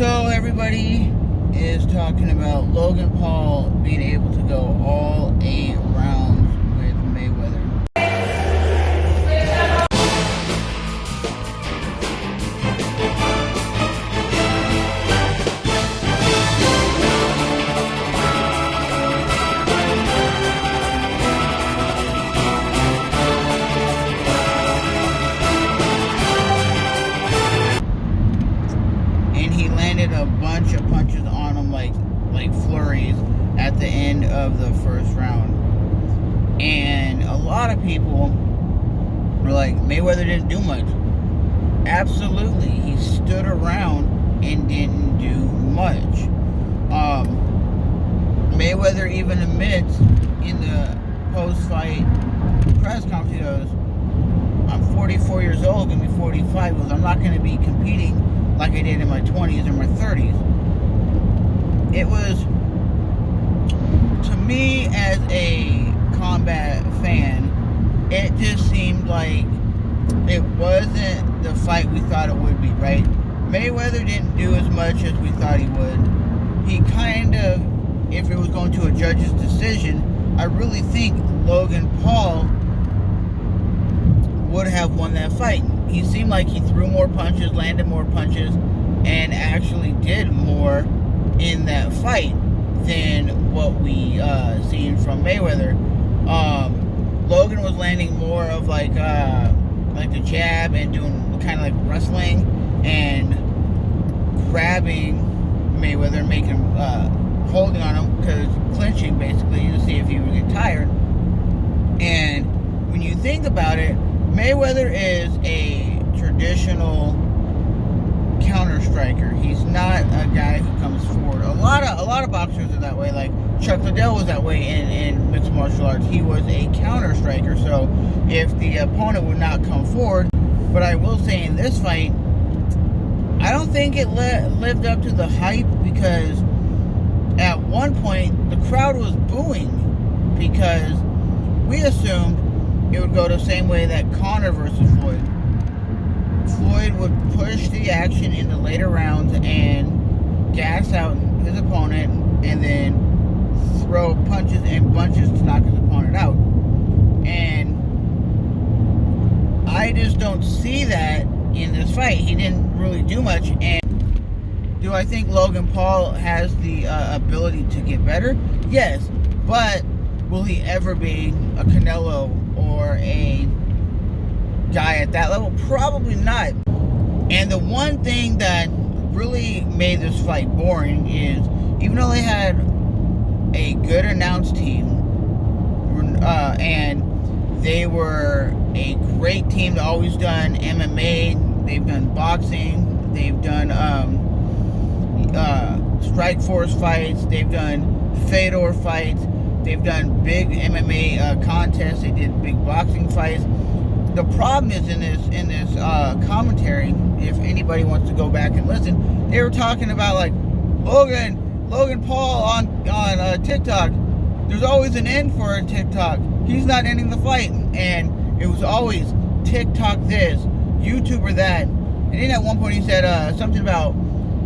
So everybody is talking about Logan Paul being able to go all 8 rounds with Mayweather. And he landed a bunch of punches on him, like flurries at the end of the first round. And a lot of people were like, Mayweather didn't do much. Absolutely, he stood around and didn't do much. Mayweather even admits in the post-fight press conference, he goes, I'm 44 years old, gonna be 45. He goes, I'm not going to be competing like I did in my 20s or my 30s. It was, to me as a combat fan, it just seemed like it wasn't the fight we thought it would be, right? Mayweather didn't do as much as we thought he would. He kind of, if it was going to a judge's decision, I really think Logan Paul would have won that fight. He seemed like he threw more punches, landed more punches, and actually did more in that fight than what we seen from Mayweather. Logan was landing more of like the jab and doing kind of like wrestling and grabbing Mayweather, making holding on him, because clinching basically to see if he would get tired. And when you think about it, Mayweather is a traditional counter striker. He's not a guy who comes forward. A lot of boxers are that way. Like Chuck Liddell was that way in mixed martial arts. He was a counter striker. So if the opponent would not come forward, but I will say in this fight, I don't think it lived up to the hype, because at one point the crowd was booing because we assumed it would go the same way that Conor versus Floyd. Floyd would push the action in the later rounds and gas out his opponent and then throw punches and bunches to knock his opponent out. And I just don't see that in this fight. He didn't really do much. And do I think Logan Paul has the ability to get better? Yes. But will he ever be a Canelo or a guy at that level? Probably not. And the one thing that really made this fight boring is, even though they had a good announced team, and they were a great team, they've always done MMA, they've done boxing, they've done Strike Force fights, they've done Fedor fights, they've done big MMA contests, they did big boxing fights. The problem is in this commentary, if anybody wants to go back and listen, they were talking about like Logan Paul on TikTok. There's always an end for a TikTok. He's not ending the fight, and it was always TikTok this, YouTuber that. And then at one point he said something about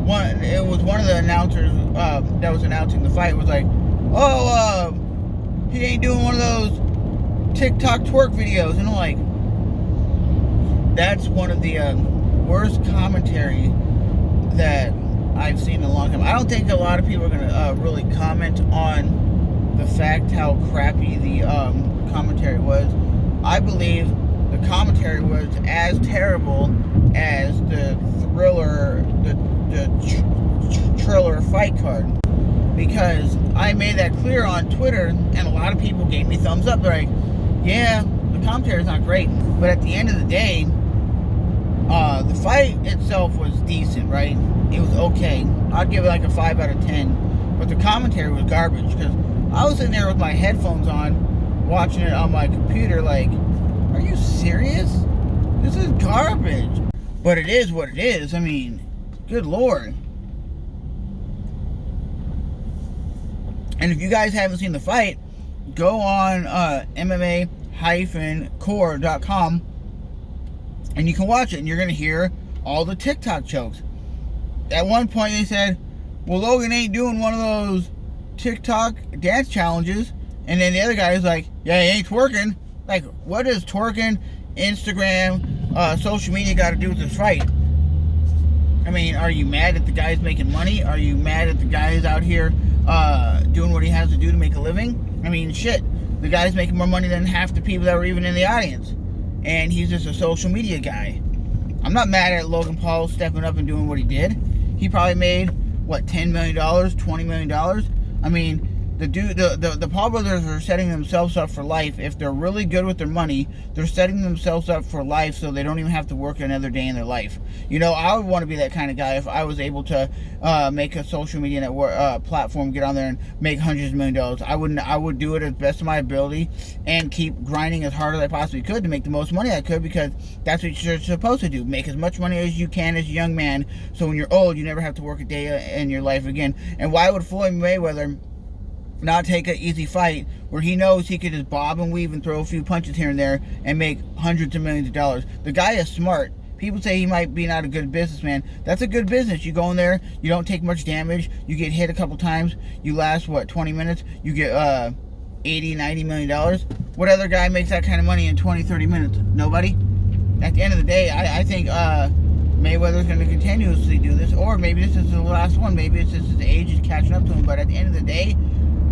it was one of the announcers that was announcing the fight was like, he ain't doing one of those TikTok twerk videos, and I'm like, that's one of the worst commentary that I've seen in a long time. I don't think a lot of people are going to really comment on the fact how crappy the commentary was. I believe the commentary was as terrible as the Triller fight card, because I made that clear on Twitter, and a lot of people gave me thumbs up. They're like, yeah, the commentary is not great, but at the end of the day, the fight itself was decent, right? It was okay. I'd give it like a 5 out of 10, but the commentary was garbage, because I was sitting there with my headphones on, watching it on my computer like, are you serious? This is garbage. But it is what it is. I mean, good Lord. And if you guys haven't seen the fight, go on MMA-core.com and you can watch it, and you're going to hear all the TikTok jokes. at one point they said, well, Logan ain't doing one of those TikTok dance challenges. And then the other guy is like, yeah, he ain't twerking. Like, what does twerking, Instagram, social media got to do with this fight? I mean, are you mad that the guy's making money? Are you mad that the guy's out here doing what he has to do to make a living? I mean, shit, the guy's making more money than half the people that were even in the audience. And he's just a social media guy. I'm not mad at Logan Paul stepping up and doing what he did. He probably made, what, $10 million, $20 million? I mean, the Paul brothers are setting themselves up for life. If they're really good with their money, they're setting themselves up for life so they don't even have to work another day in their life. You know, I would want to be that kind of guy if I was able to make a social media network platform, get on there and make hundreds of $millions of dollars. I would do it as best of my ability and keep grinding as hard as I possibly could to make the most money I could, because that's what you're supposed to do. Make as much money as you can as a young man, so when you're old, you never have to work a day in your life again. And why would Floyd Mayweather not take an easy fight where he knows he could just bob and weave and throw a few punches here and there and make hundreds of millions of dollars? The guy is smart. People say he might be not a good businessman. That's a good business. You go in there, you don't take much damage, you get hit a couple times, you last, 20 minutes, you get $80-90 million. What other guy makes that kind of money in 20-30 minutes? Nobody. At the end of the day, I think Mayweather's going to continuously do this, or maybe this is the last one. Maybe it's just his age is catching up to him. But at the end of the day,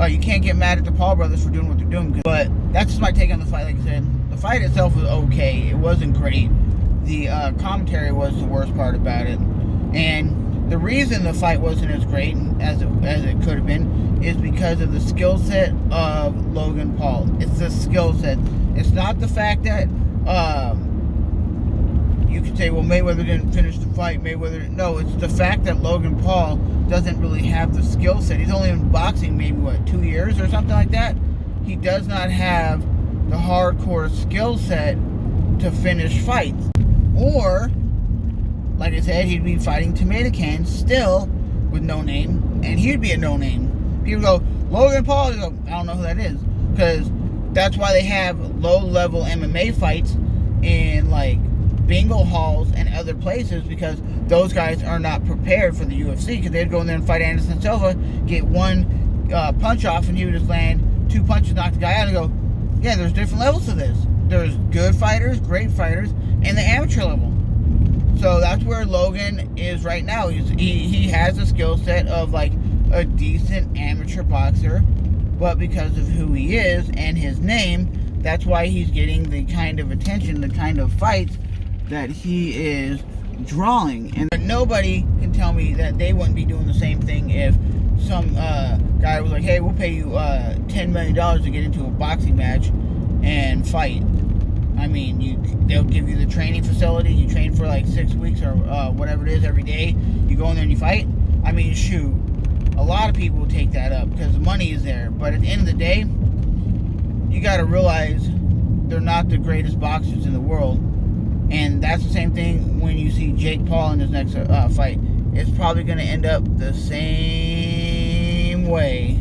you can't get mad at the Paul brothers for doing what they're doing. But that's just my take on the fight. Like I said, the fight itself was okay. It wasn't great. The commentary was the worst part about it. And the reason the fight wasn't as great as it could have been is because of the skill set of Logan Paul. It's the skill set. It's not the fact that you could say, well, Mayweather didn't finish the fight. No, it's the fact that Logan Paul doesn't really have the skill set. He's only in boxing maybe, 2 years or something like that. He does not have the hardcore skill set to finish fights. Or, like I said, he'd be fighting tomato cans still with no name, and he'd be a no name. People go, Logan Paul, go, I don't know who that is. Because that's why they have low-level MMA fights in, like, bingo halls and other places, because those guys are not prepared for the UFC, because they'd go in there and fight Anderson Silva, get one punch off, and he would just land 2 punches, knock the guy out, and go, yeah, there's different levels to this. There's good fighters, great fighters, and the amateur level. So that's where Logan is right now. He has a skill set of like a decent amateur boxer, but because of who he is and his name, that's why he's getting the kind of attention, the kind of fights that he is drawing. And nobody can tell me that they wouldn't be doing the same thing if some guy was like, hey, we'll pay you $10 million to get into a boxing match and fight. I mean, they'll give you the training facility. You train for like 6 weeks or whatever it is every day. You go in there and you fight. I mean, shoot, a lot of people will take that up because the money is there. But at the end of the day, you got to realize they're not the greatest boxers in the world. And that's the same thing when you see Jake Paul in his next fight. It's probably going to end up the same way.